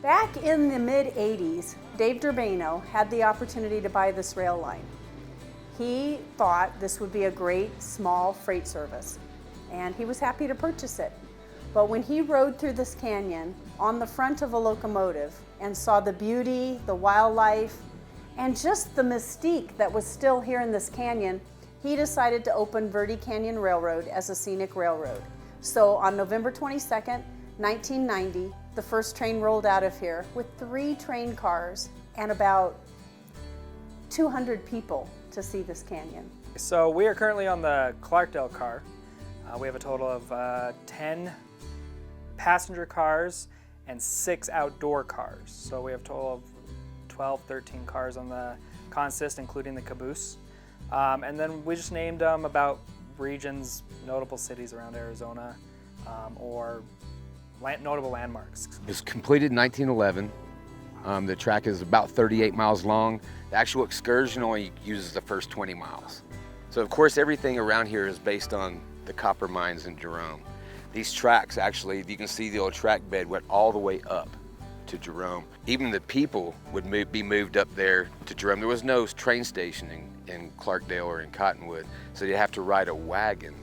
Back in the mid-'80s, Dave Durbano had the opportunity to buy this rail line. He thought this would be a great small freight service, and he was happy to purchase it. But when he rode through this canyon on the front of a locomotive and saw the beauty, the wildlife, and just the mystique that was still here in this canyon, he decided to open Verde Canyon Rail Road as a scenic railroad. So on November 22nd, 1990, the first train rolled out of here with 3 train cars and about 200 people to see this canyon. So we are currently on the Clarkdale car. We have a total of 10 passenger cars and 6 outdoor cars. So we have a total of 12, 13 cars on the consist, including the caboose. And then we just named them about regions, notable cities around Arizona, or notable landmarks. It was completed in 1911. The track is about 38 miles long. The actual excursion only uses the first 20 miles. So of course everything around here is based on the copper mines in Jerome. These tracks actually, you can see the old track bed went all the way up to Jerome. Even the people would be moved up there to Jerome. There was no train station in Clarkdale or in Cottonwood, so you'd have to ride a wagon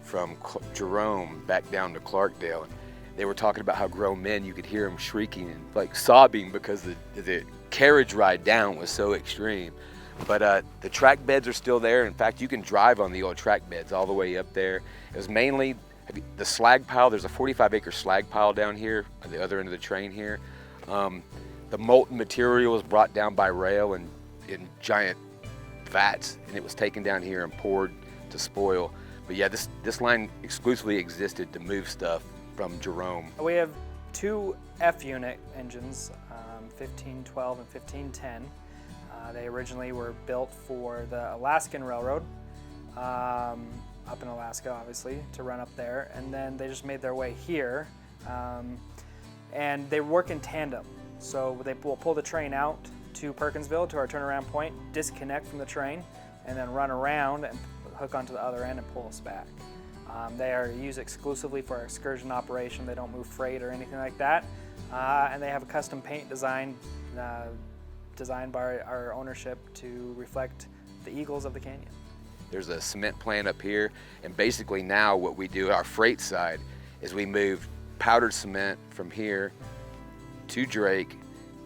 from Jerome back down to Clarkdale. And they were talking about how grown men, you could hear them shrieking and like sobbing because the carriage ride down was so extreme. But the track beds are still there. In fact, you can drive on the old track beds all the way up there. It was mainly the slag pile. There's a 45-acre slag pile down here at the other end of the train here. The molten material was brought down by rail in giant vats, and it was taken down here and poured to spoil. But yeah, this line exclusively existed to move stuff from Jerome. We have 2 F-unit engines, 1512 and 1510. They originally were built for the Alaskan Railroad, up in Alaska, obviously, to run up there, and then they just made their way here, and they work in tandem. So they will pull the train out to Perkinsville, to our turnaround point, disconnect from the train, and then run around and hook onto the other end and pull us back. They are used exclusively for our excursion operation. They don't move freight or anything like that, and they have a custom paint designed by our ownership to reflect the eagles of the canyon. There's a cement plant up here, and basically now what we do, our freight side, is we move powdered cement from here to Drake.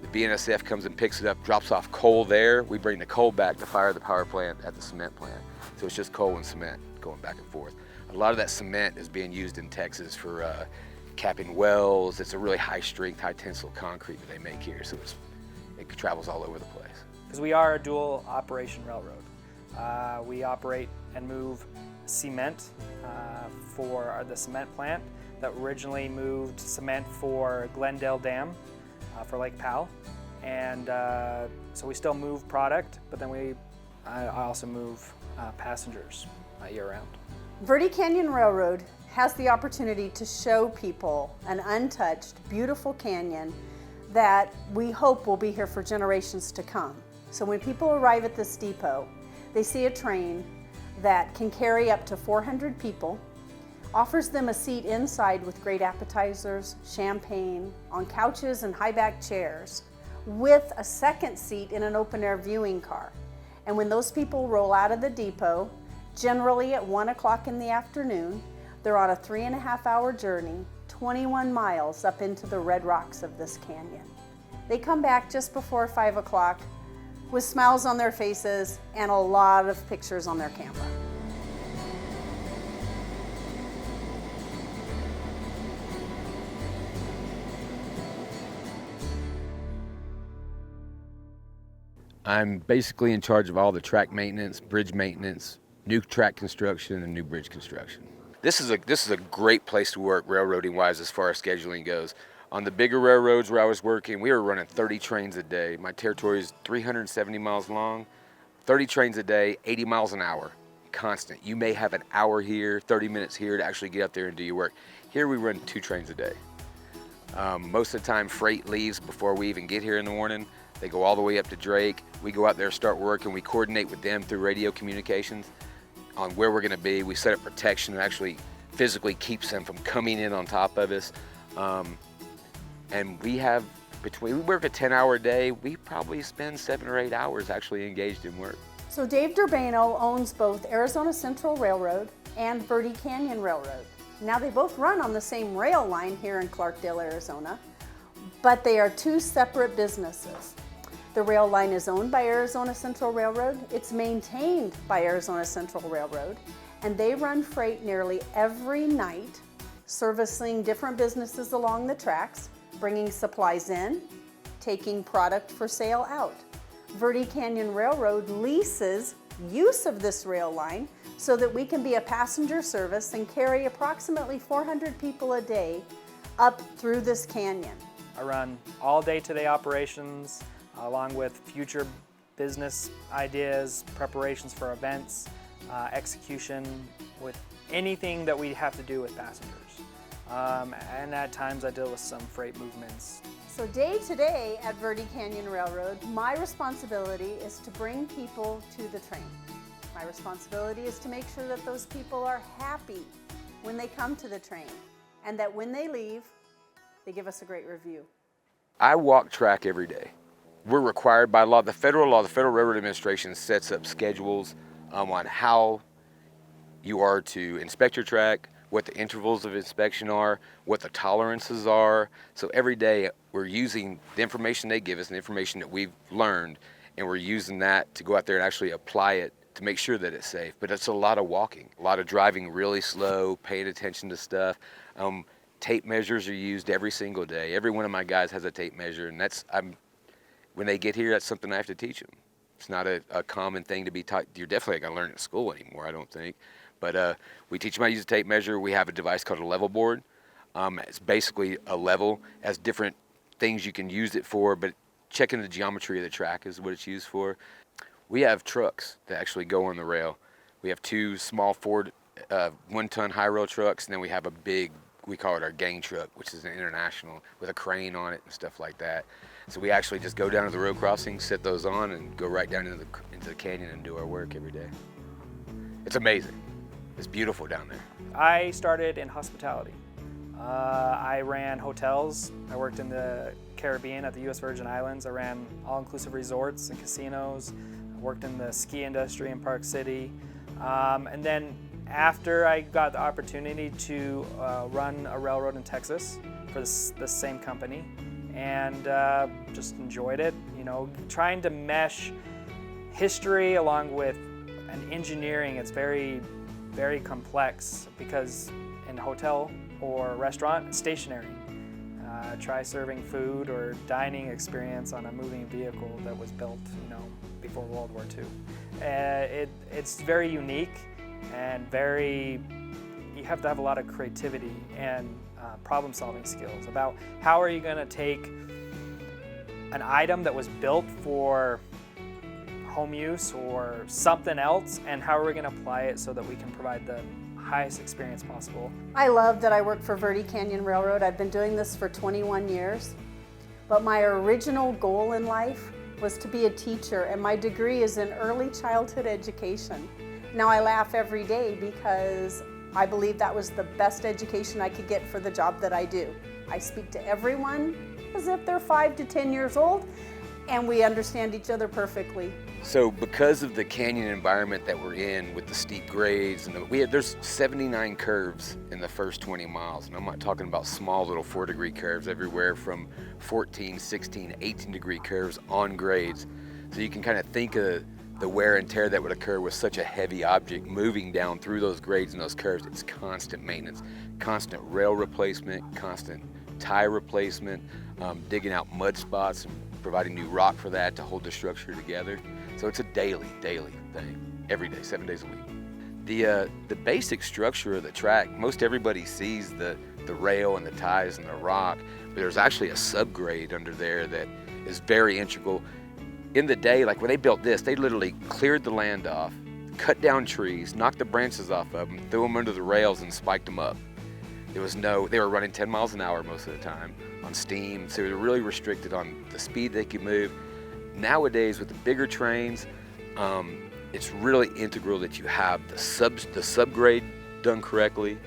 The BNSF comes and picks it up, drops off coal there. We bring the coal back to fire the power plant at the cement plant. So it's just coal and cement going back and forth. A lot of that cement is being used in Texas for capping wells. It's a really high strength, high tensile concrete that they make here, so it travels all over the place. Because we are a dual operation railroad. We operate and move cement for the cement plant that originally moved cement for Glendale Dam for Lake Powell. And so we still move product, but then I also move passengers year-round. Verde Canyon Railroad has the opportunity to show people an untouched, beautiful canyon that we hope will be here for generations to come. So when people arrive at this depot, they see a train that can carry up to 400 people, offers them a seat inside with great appetizers, champagne, on couches and high-back chairs, with a second seat in an open-air viewing car. And when those people roll out of the depot, generally at 1 o'clock in the afternoon, they're on a 3.5-hour journey, 21 miles up into the red rocks of this canyon. They come back just before 5 o'clock with smiles on their faces and a lot of pictures on their camera. I'm basically in charge of all the track maintenance, bridge maintenance, new track construction, and new bridge construction. This is a great place to work railroading wise as far as scheduling goes. On the bigger railroads where I was working, we were running 30 trains a day. My territory is 370 miles long, 30 trains a day, 80 miles an hour, constant. You may have an hour here, 30 minutes here to actually get up there and do your work. Here we run 2 trains a day. Most of the time freight leaves before we even get here in the morning. They go all the way up to Drake. We go out there, start work, and we coordinate with them through radio communications on where we're gonna be. We set up protection that actually physically keeps them from coming in on top of us. And we have we work a 10-hour day, we probably spend 7 or 8 hours actually engaged in work. So Dave Durbano owns both Arizona Central Railroad and Verde Canyon Rail Road. Now they both run on the same rail line here in Clarkdale, Arizona, but they are two separate businesses. The rail line is owned by Arizona Central Railroad, it's maintained by Arizona Central Railroad, and they run freight nearly every night, servicing different businesses along the tracks, bringing supplies in, taking product for sale out. Verde Canyon Railroad leases use of this rail line so that we can be a passenger service and carry approximately 400 people a day up through this canyon. I run all day-to-day operations along with future business ideas, preparations for events, execution with anything that we have to do with passengers. And at times I deal with some freight movements. So day to day at Verde Canyon Railroad, my responsibility is to bring people to the train. My responsibility is to make sure that those people are happy when they come to the train, and that when they leave, they give us a great review. I walk track every day. We're required by law, the Federal Railroad Administration sets up schedules on how you are to inspect your track, what the intervals of inspection are, what the tolerances are. So every day we're using the information they give us, the information that we've learned, and we're using that to go out there and actually apply it to make sure that it's safe. But it's a lot of walking, a lot of driving really slow, paying attention to stuff. Tape measures are used every single day. Every one of my guys has a tape measure, and when they get here, that's something I have to teach them. It's not a common thing to be taught. You're definitely not gonna learn it at school anymore, I don't think. But we teach them how to use a tape measure. We have a device called a level board. It's basically a level, has different things you can use it for, but checking the geometry of the track is what it's used for. We have trucks that actually go on the rail. We have two small Ford 1-ton high rail trucks, and then we have a big, we call it our gang truck, which is an international with a crane on it and stuff like that. So we actually just go down to the road crossing, set those on, and go right down into the canyon and do our work every day. It's amazing. It's beautiful down there. I started in hospitality. I ran hotels. I worked in the Caribbean at the U.S. Virgin Islands. I ran all-inclusive resorts and casinos. I worked in the ski industry in Park City. And then after I got the opportunity to run a railroad in Texas for this same company, and just enjoyed it, you know, trying to mesh history along with an engineering. It's very, very complex because in a hotel or restaurant, it's stationary. Try serving food or dining experience on a moving vehicle that was built, you know, before World War II. It's very unique and you have to have a lot of creativity and problem-solving skills about how are you going to take an item that was built for home use or something else, and how are we going to apply it so that we can provide the highest experience possible. I love that I work for Verde Canyon Railroad. I've been doing this for 21 years, but my original goal in life was to be a teacher, and my degree is in early childhood education. Now I laugh every day because I believe that was the best education I could get for the job that I do. I speak to everyone as if they're 5 to 10 years old, and we understand each other perfectly. So because of the canyon environment that we're in with the steep grades, and there's 79 curves in the first 20 miles. And I'm not talking about small little 4-degree curves, everywhere from 14, 16, 18-degree curves on grades. So you can kind of think of the wear and tear that would occur with such a heavy object moving down through those grades and those curves. It's constant maintenance, constant rail replacement, constant tie replacement, digging out mud spots and providing new rock for that to hold the structure together. So it's a daily thing, every day, 7 days a week. The basic structure of the track, most everybody sees the rail and the ties and the rock, but there's actually a subgrade under there that is very integral. In the day, like when they built this, they literally cleared the land off, cut down trees, knocked the branches off of them, threw them under the rails and spiked them up. They were running 10 miles an hour most of the time on steam, so they were really restricted on the speed they could move. Nowadays, with the bigger trains, it's really integral that you have the subgrade done correctly.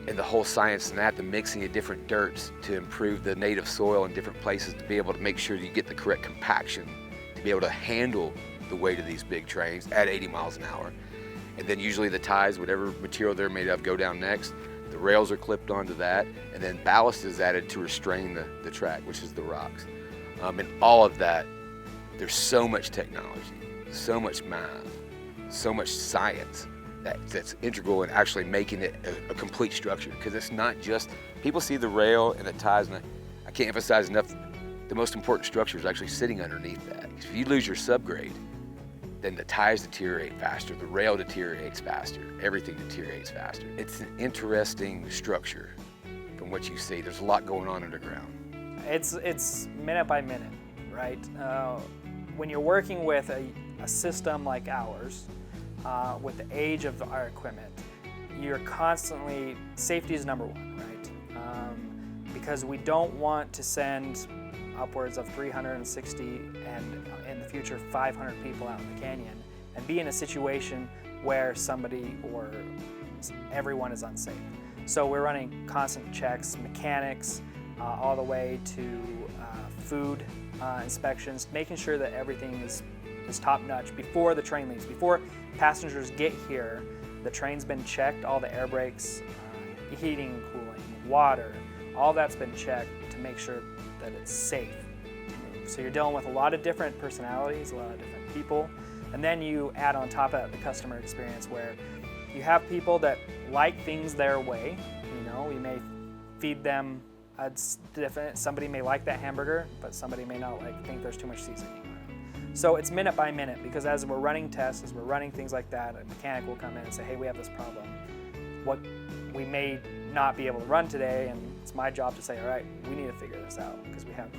and the whole science in that, the mixing of different dirts to improve the native soil in different places to be able to make sure you get the correct compaction to be able to handle the weight of these big trains at 80 miles an hour. And then usually the ties, whatever material they're made of, go down next. The rails are clipped onto that, and then ballast is added to restrain the track, which is the rocks. And all of that, there's so much technology, so much math, so much science that's integral in actually making it a complete structure. Because it's not just, people see the rail and the ties, and I can't emphasize enough, the most important structure is actually sitting underneath that. If you lose your subgrade, then the ties deteriorate faster, the rail deteriorates faster, everything deteriorates faster. It's an interesting structure from what you see. There's a lot going on underground. It's minute by minute, right? When you're working with a system like ours, with the age of our equipment, you're constantly, safety is number one, right? Because we don't want to send upwards of 360 and in the future 500 people out in the canyon and be in a situation where somebody or everyone is unsafe. So we're running constant checks, mechanics, all the way to food inspections, making sure that everything is top-notch before the train leaves. Before passengers get here, the train's been checked, all the air brakes, heating and cooling, water, all that's been checked to make sure that it's safe to move. So you're dealing with a lot of different personalities, a lot of different people, and then you add on top of that the customer experience where you have people that like things their way. You know, we may feed them different, somebody may like that hamburger, but somebody may not think there's too much seasoning on it. So it's minute by minute, because as we're running tests, as we're running things like that, a mechanic will come in and say, hey, we have this problem. What we may not be able to run today, and it's my job to say, all right, we need to figure this out because we have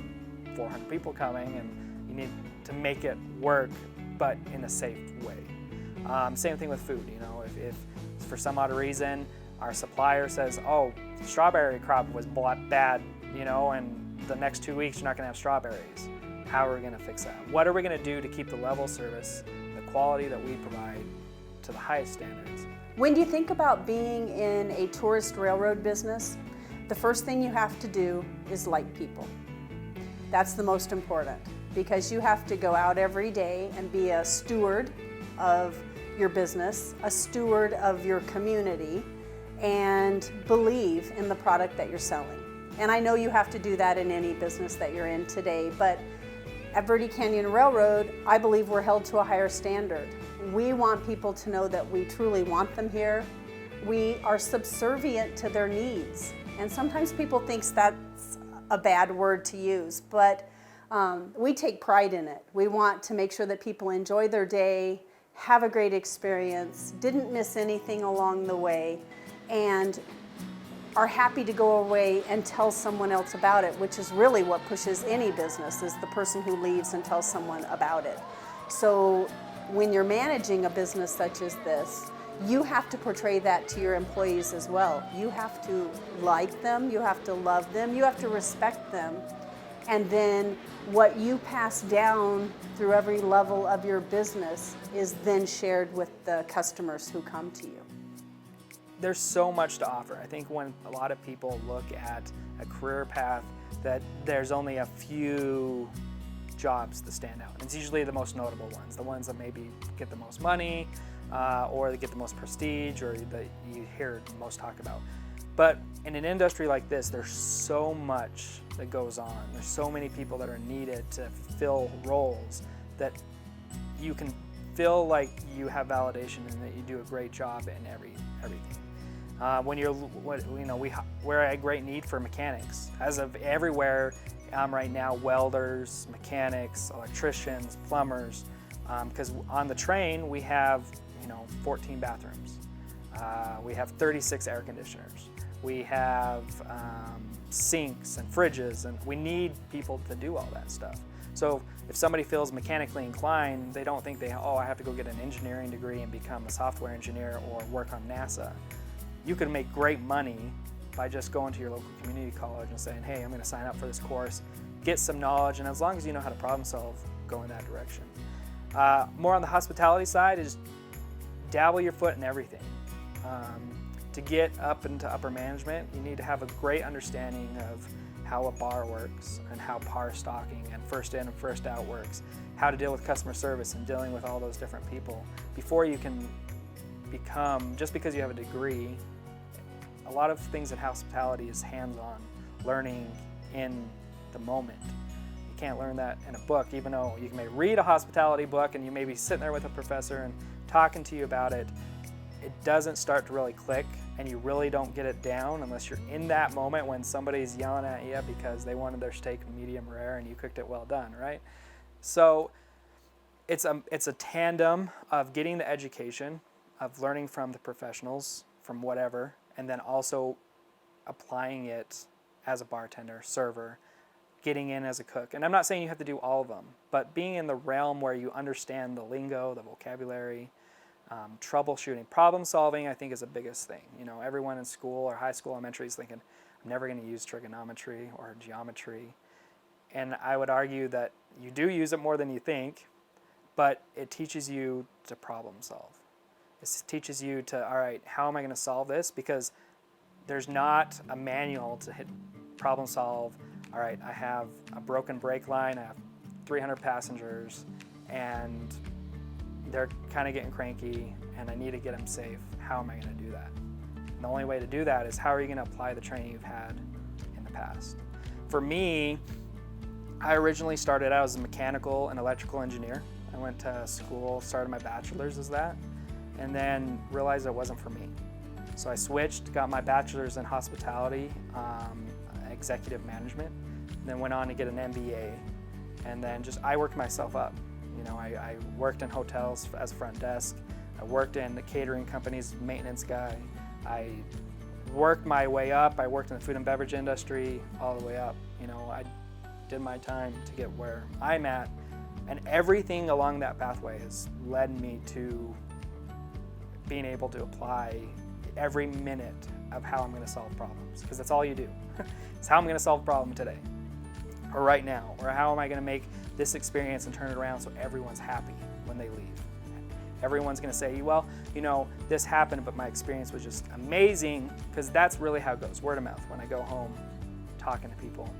400 people coming and you need to make it work, but in a safe way. Same thing with food. You know, if for some odd reason our supplier says, oh, strawberry crop was bad, you know, and the next 2 weeks you're not going to have strawberries. How are we going to fix that? What are we going to do to keep the level of service, the quality that we provide to the highest standards? When you think about being in a tourist railroad business, the first thing you have to do is like people. That's the most important, because you have to go out every day and be a steward of your business, a steward of your community, and believe in the product that you're selling. And I know you have to do that in any business that you're in today, but at Verde Canyon Railroad, I believe we're held to a higher standard. We want people to know that we truly want them here. We are subservient to their needs. And sometimes people think that's a bad word to use, but we take pride in it. We want to make sure that people enjoy their day, have a great experience, didn't miss anything along the way, and are happy to go away and tell someone else about it, which is really what pushes any business, is the person who leaves and tells someone about it. So when you're managing a business such as this, you have to portray that to your employees as well. You have to like them, you have to love them, you have to respect them, and then what you pass down through every level of your business is then shared with the customers who come to you. There's so much to offer. I think when a lot of people look at a career path, that there's only a few jobs that stand out. It's usually the most notable ones, the ones that maybe get the most money, or they get the most prestige, or that you hear most talk about. But in an industry like this, there's so much that goes on. There's so many people that are needed to fill roles that you can feel like you have validation and that you do a great job in everything. We're at great need for mechanics. As of everywhere right now, welders, mechanics, electricians, plumbers, because on the train we have 14 bathrooms. We have 36 air conditioners. We have sinks and fridges, and we need people to do all that stuff. So if somebody feels mechanically inclined, they don't think I have to go get an engineering degree and become a software engineer or work on NASA. You can make great money by just going to your local community college and saying, hey, I'm going to sign up for this course, get some knowledge, and as long as you know how to problem solve, go in that direction. More on the hospitality side is dabble your foot in everything. to get up into upper management, you need to have a great understanding of how a bar works and how par stocking and first in and first out works, how to deal with customer service and dealing with all those different people before you can become, just because you have a degree. A lot of things in hospitality is hands-on, learning in the moment. You can't learn that in a book, even though you may read a hospitality book and you may be sitting there with a professor and talking to you about it. It doesn't start to really click, and you really don't get it down unless you're in that moment when somebody's yelling at you because they wanted their steak medium rare and you cooked it well done, right? So it's a tandem of getting the education, of learning from the professionals, from whatever, and then also applying it as a bartender, server, getting in as a cook. And I'm not saying you have to do all of them, but being in the realm where you understand the lingo, the vocabulary, troubleshooting, problem solving, I think is the biggest thing. You know, everyone in school or high school, elementary is thinking, I'm never going to use trigonometry or geometry. And I would argue that you do use it more than you think, but it teaches you to problem solve. It teaches you to, all right, how am I going to solve this? Because there's not a manual to hit problem solve. All right, I have a broken brake line, I have 300 passengers, and they're kind of getting cranky, and I need to get them safe. How am I going to do that? And the only way to do that is how are you going to apply the training you've had in the past? For me, I originally started out as a mechanical and electrical engineer. I went to school, started my bachelor's as that, and then realized it wasn't for me. So I switched, got my bachelor's in hospitality, executive management, then went on to get an MBA, and then I worked myself up. You know, I worked in hotels as front desk. I worked in the catering companies, maintenance guy. I worked my way up. I worked in the food and beverage industry all the way up. You know, I did my time to get where I'm at, and everything along that pathway has led me to being able to apply every minute of how I'm going to solve problems, because that's all you do. It's how I'm going to solve a problem today, or right now, or how am I going to make this experience and turn it around so everyone's happy when they leave. Everyone's going to say, well, you know, this happened, but my experience was just amazing, because that's really how it goes, word of mouth. When I go home talking to people,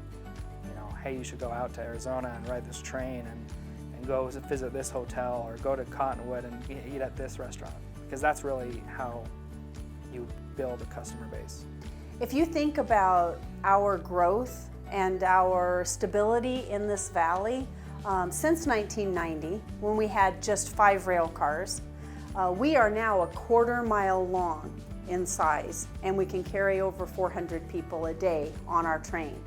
you know, hey, you should go out to Arizona and ride this train and go visit this hotel, or go to Cottonwood and eat at this restaurant, because that's really how you build a customer base. If you think about our growth and our stability in this valley, since 1990, when we had just 5 rail cars, we are now a 1/4 mile long in size, and we can carry over 400 people a day on our train.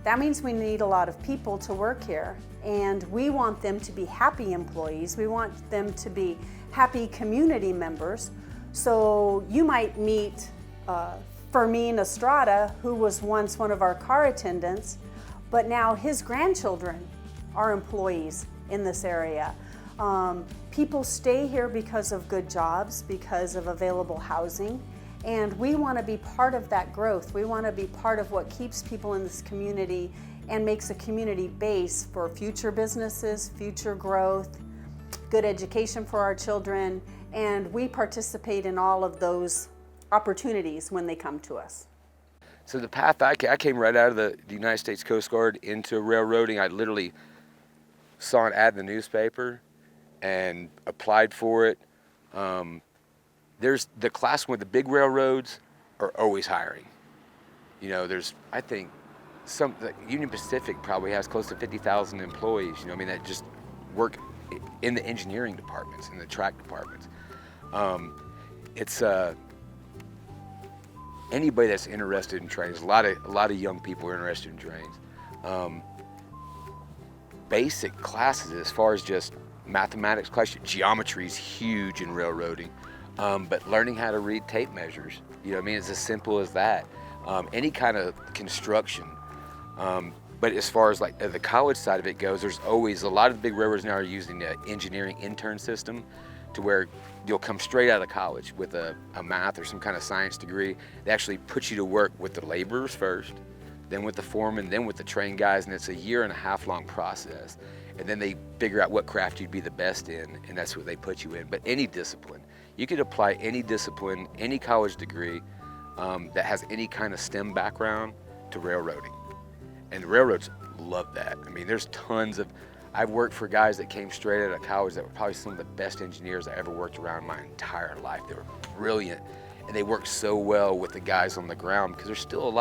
That means we need a lot of people to work here, and we want them to be happy employees. We want them to be happy community members. So you might meet Fermin Estrada, who was once one of our car attendants, but now his grandchildren are employees in this area. People stay here because of good jobs, because of available housing, and we want to be part of that growth. We want to be part of what keeps people in this community and makes a community base for future businesses, future growth, good education for our children, and we participate in all of those opportunities when they come to us. So the path I came right out of the United States Coast Guard into railroading. I literally saw an ad in the newspaper and applied for it. There's the class with the big railroads are always hiring. You know, there's, I think, Union Pacific probably has close to 50,000 employees, you know, I mean, that just work in the engineering departments, in the track departments. It's anybody that's interested in trains. A lot of young people are interested in trains. Basic classes as far as just mathematics class, geometry is huge in railroading, but learning how to read tape measures, you know what I mean, it's as simple as that. Any kind of construction. But as far as like the college side of it goes, there's always a lot of the big railroads now are using the engineering intern system, to where you'll come straight out of college with a math or some kind of science degree. They actually put you to work with the laborers first, then with the foreman, then with the train guys, and it's a 1.5 year long process. And then they figure out what craft you'd be the best in, and that's what they put you in. But any discipline, you could apply any discipline, any college degree, that has any kind of STEM background to railroading. And the railroads love that. I mean, there's tons of, I've worked for guys that came straight out of college that were probably some of the best engineers I ever worked around my entire life. They were brilliant, and they worked so well with the guys on the ground, because there's still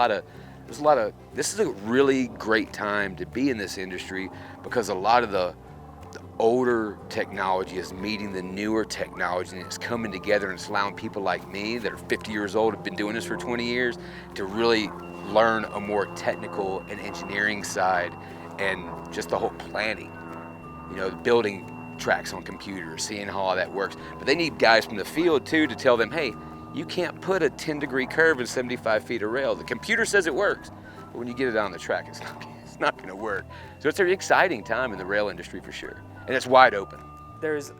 this is a really great time to be in this industry, because a lot of the older technology is meeting the newer technology, and it's coming together, and it's allowing people like me that are 50 years old, have been doing this for 20 years, to really learn a more technical and engineering side, and just the whole planning, building tracks on computers, seeing how all that works. But they need guys from the field too to tell them, hey, you can't put a 10-degree curve in 75 feet of rail. The computer says it works, but when you get it on the track, it's not going to work. So it's an exciting time in the rail industry for sure, and it's wide open. There's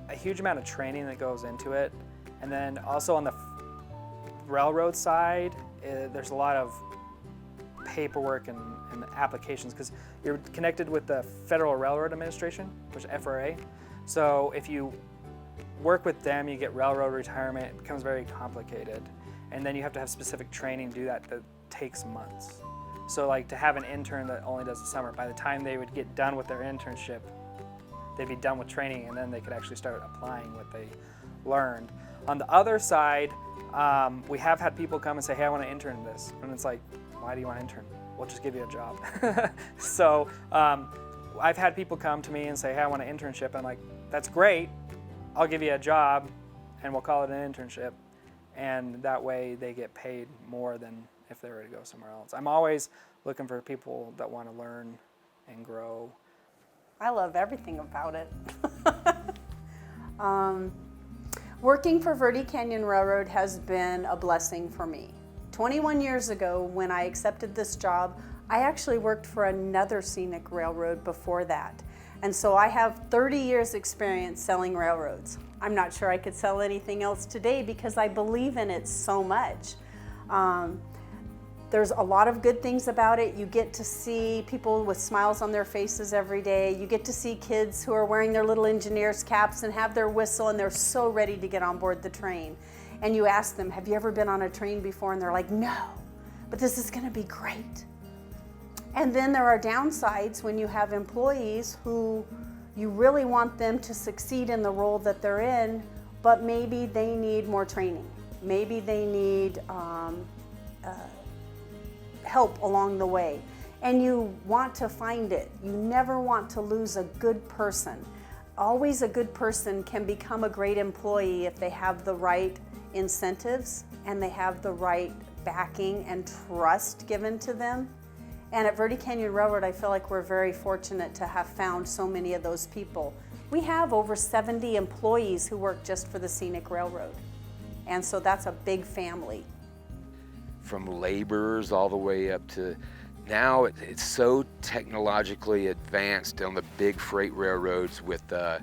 a huge amount of training that goes into it, and then also on the railroad side, there's a lot of paperwork and applications, because you're connected with the Federal Railroad Administration, which is FRA. So if you work with them, you get railroad retirement. It becomes very complicated, and then you have to have specific training to do that takes months. So like to have an intern that only does the summer, by the time they would get done with their internship, they'd be done with training, and then they could actually start applying what they learned. On the other side, we have had people come and say, hey, I want to intern this. And it's like, why do you want to intern? We'll just give you a job. So I've had people come to me and say, hey, I want an internship. I'm like, that's great. I'll give you a job, and we'll call it an internship. And that way they get paid more than if they were to go somewhere else. I'm always looking for people that want to learn and grow. I love everything about it. Working for Verde Canyon Railroad has been a blessing for me. 21 years ago, when I accepted this job, I actually worked for another scenic railroad before that. And so I have 30 years experience selling railroads. I'm not sure I could sell anything else today because I believe in it so much. There's a lot of good things about it. You get to see people with smiles on their faces every day. You get to see kids who are wearing their little engineer's caps and have their whistle, and they're so ready to get on board the train. And you ask them, have you ever been on a train before? And they're like, no, but this is gonna be great. And then there are downsides when you have employees who you really want them to succeed in the role that they're in, but maybe they need more training. Maybe they need help along the way. And you want to find it. You never want to lose a good person. Always a good person can become a great employee if they have the right incentives and they have the right backing and trust given to them. And at Verde Canyon Railroad, I feel like we're very fortunate to have found so many of those people. We have over 70 employees who work just for the Scenic Railroad. And so that's a big family. From laborers all the way up to now, it's so technologically advanced on the big freight railroads with a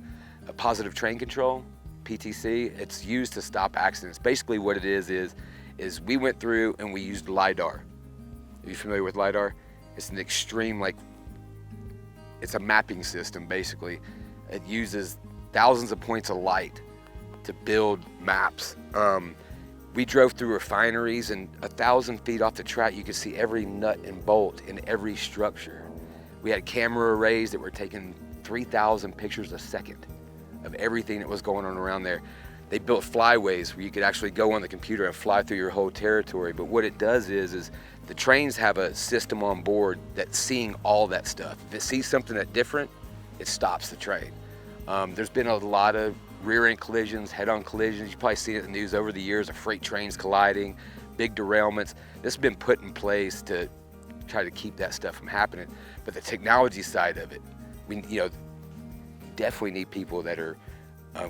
positive train control, PTC. It's used to stop accidents. Basically what it is we went through and we used LiDAR. Are you familiar with LiDAR? It's an extreme, it's a mapping system basically. It uses thousands of points of light to build maps. We drove through refineries, and 1,000 feet off the track, you could see every nut and bolt in every structure. We had camera arrays that were taking 3,000 pictures a second of everything that was going on around there. They built flyways where you could actually go on the computer and fly through your whole territory. But what it does is the trains have a system on board that's seeing all that stuff. If it sees something that's different, it stops the train. There's been a lot of rear-end collisions, head-on collisions. You've probably seen it in the news over the years of freight trains colliding, big derailments. This has been put in place to try to keep that stuff from happening. But the technology side of it, we definitely need people that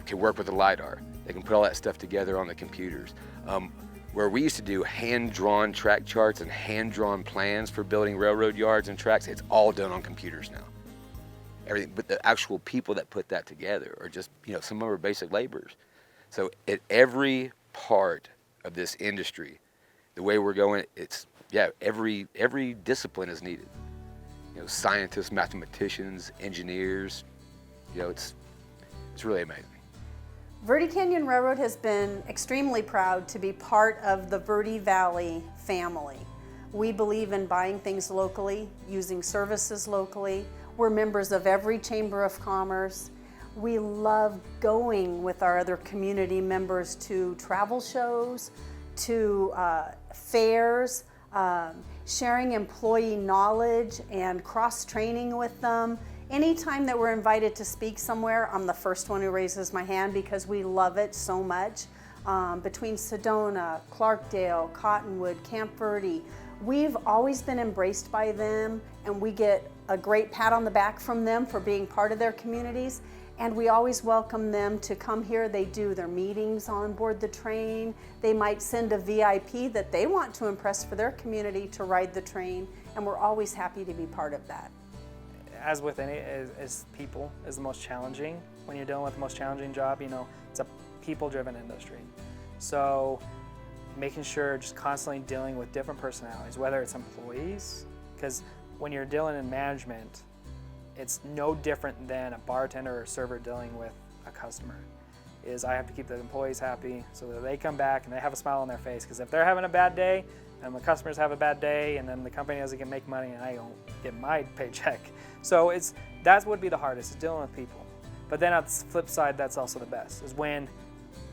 can work with the LiDAR. They can put all that stuff together on the computers. Where we used to do hand-drawn track charts and hand-drawn plans for building railroad yards and tracks, it's all done on computers now. Everything, but the actual people that put that together are just, some of them are basic laborers. So at every part of this industry, the way we're going, every discipline is needed. Scientists, mathematicians, engineers, it's really amazing. Verde Canyon Railroad has been extremely proud to be part of the Verde Valley family. We believe in buying things locally, using services locally. We're members of every chamber of commerce. We love going with our other community members to travel shows, to fairs, sharing employee knowledge and cross-training with them. Anytime that we're invited to speak somewhere, I'm the first one who raises my hand because we love it so much. Between Sedona, Clarkdale, Cottonwood, Camp Verde, we've always been embraced by them, and we get a great pat on the back from them for being part of their communities. And we always welcome them to come here. They do their meetings on board the train. They might send a VIP that they want to impress for their community to ride the train, and we're always happy to be part of that. As with any, is people is the most challenging. When you're dealing with the most challenging job, you know, it's a people-driven industry. So making sure just constantly dealing with different personalities, whether it's employees, because when you're dealing in management, it's no different than a bartender or server dealing with a customer. I have to keep the employees happy so that they come back and they have a smile on their face, because if they're having a bad day and the customers have a bad day and then the company doesn't make money and I don't get my paycheck. So that would be the hardest, is dealing with people. But then on the flip side, that's also the best, is when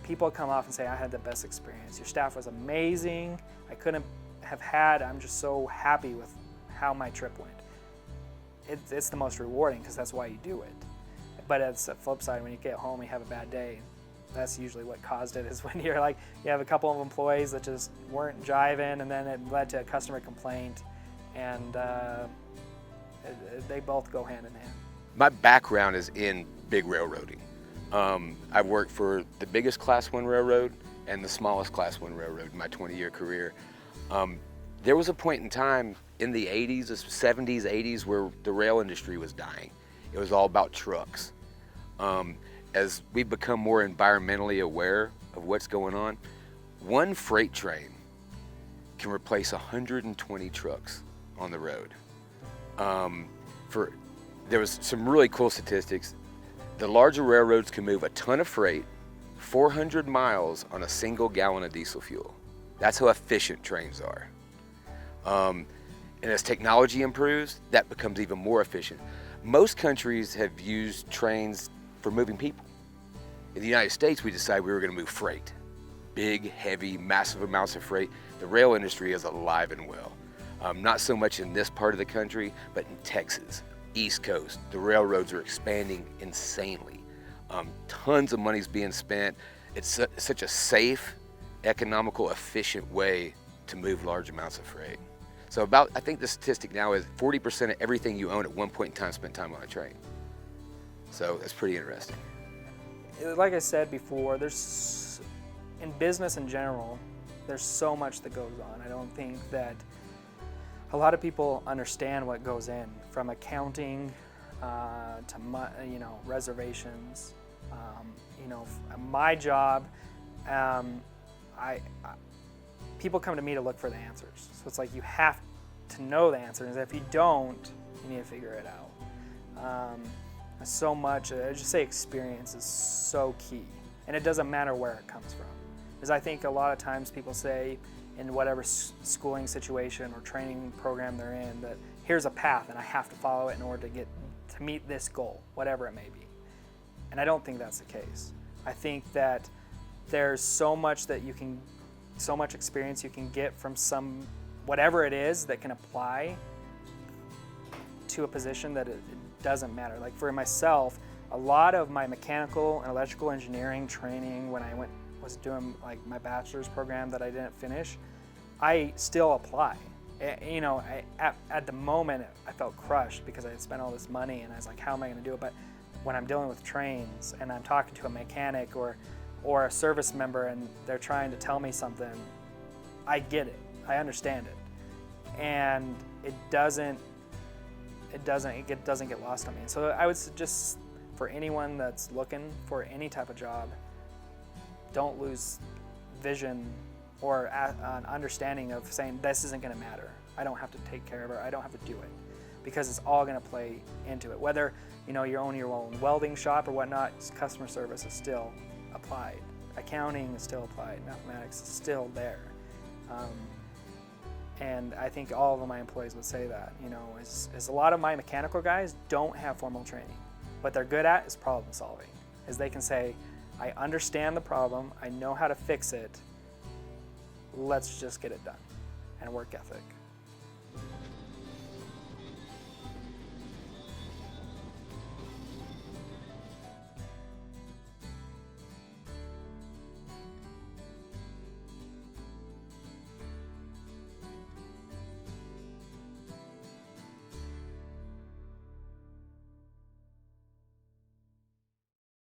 people come off and say, I had the best experience. Your staff was amazing. I couldn't have had, I'm just so happy with how my trip went. It's the most rewarding because that's why you do it. But it's the flip side, when you get home and you have a bad day, that's usually what caused it, is when you're like, you have a couple of employees that just weren't jiving, and then it led to a customer complaint, and they both go hand in hand. My background is in big railroading. I've worked for the biggest Class 1 railroad and the smallest Class 1 railroad in my 20-year career. There was a point in time in the 80s, the 70s, 80s, where the rail industry was dying. It was all about trucks. As we've become more environmentally aware of what's going on, one freight train can replace 120 trucks on the road. There was some really cool statistics. The larger railroads can move a ton of freight 400 miles on a single gallon of diesel fuel. That's how efficient trains are. And as technology improves, that becomes even more efficient. Most countries have used trains for moving people. In the United States, we decided we were going to move freight. Big, heavy, massive amounts of freight. The rail industry is alive and well. Not so much in this part of the country, but in Texas, East Coast, the railroads are expanding insanely. Tons of money's being spent. It's such a safe, economical, efficient way to move large amounts of freight. So I think the statistic now is 40% of everything you own at one point in time spent time on a train. So that's pretty interesting. Like I said before, in business in general, there's so much that goes on. I don't think that a lot of people understand what goes in, from accounting to reservations. My job, people come to me to look for the answers. So it's like you have to know the answers. If you don't, you need to figure it out. So much, I just say experience is so key. And it doesn't matter where it comes from. Because I think a lot of times people say in whatever schooling situation or training program they're in that here's a path and I have to follow it in order to meet this goal, whatever it may be. And I don't think that's the case. I think that there's so much experience you can get from whatever it is that can apply to a position that it doesn't matter. Like for myself, a lot of my mechanical and electrical engineering training when I was doing like my bachelor's program that I didn't finish, I still apply. At the moment I felt crushed because I had spent all this money and I was like, how am I going to do it? But when I'm dealing with trains and I'm talking to a mechanic or a service member and they're trying to tell me something, I get it, I understand it, and it doesn't get lost on me. So I would suggest for anyone that's looking for any type of job, don't lose vision or an understanding of saying this isn't going to matter. I don't have to take care of it. I don't have to do it, because it's all going to play into it. Whether you own your own welding shop or whatnot, customer service is still applied. Accounting is still applied. Mathematics is still there. And I think all of my employees would say that, you know, is a lot of my mechanical guys don't have formal training. What they're good at is problem solving, is they can say, I understand the problem, I know how to fix it, let's just get it done, and work ethic.